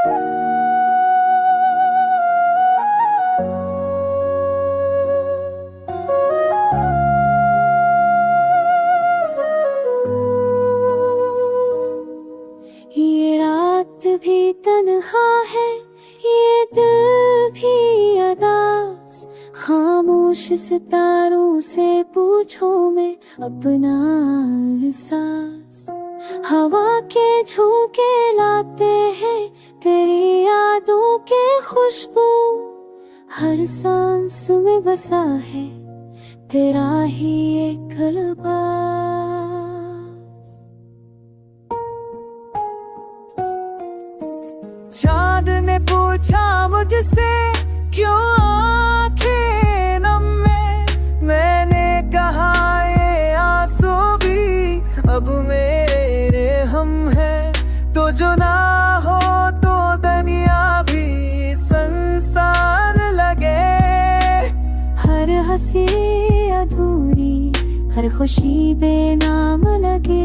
ये रात भी तन्हा है, ये दिल भी अदास, खामोश सितारों से पूछो मैं अपना एहसास। हवा के झोंके लाते हैं तेरी यादों के खुशबू, हर सांस में बसा है तेरा ही एक लिबास। चांद ने पूछा मुझसे क्यों आंखें नम में, मैंने कहा ये आंसू भी अब मेरे हम है। तो जो ना हो तो दुनिया भी संसार लगे, हर हंसी अधूरी, हर खुशी बेनाम लगे।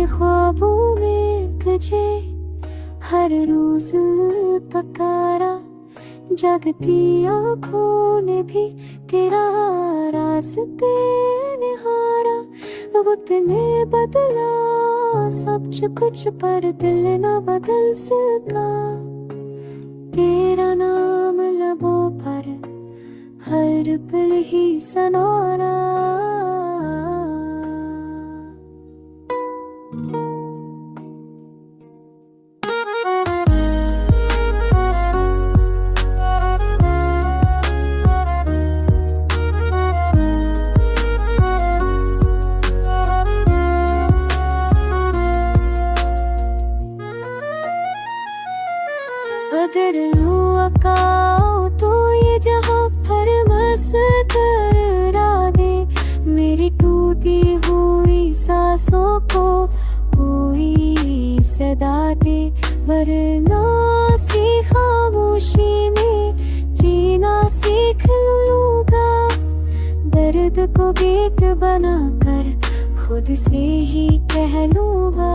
ख्वाबों में तुझे हर रोज पकारा, जगती आँखों ने भी तेरा रास्ते निहारा। वक्त ने बदला सब कुछ पर दिल न बदल सका, तेरा नाम लबों पर हर पल ही सुनाना। अगर लुकाओ तो ये जहां फरमास करा दे, मेरी टूटी हुई सांसों को कोई सदा दे। वरना सी खामोशी में जीना सीख लूंगा, दर्द को गीत बनाकर खुद से ही कह लूंगा।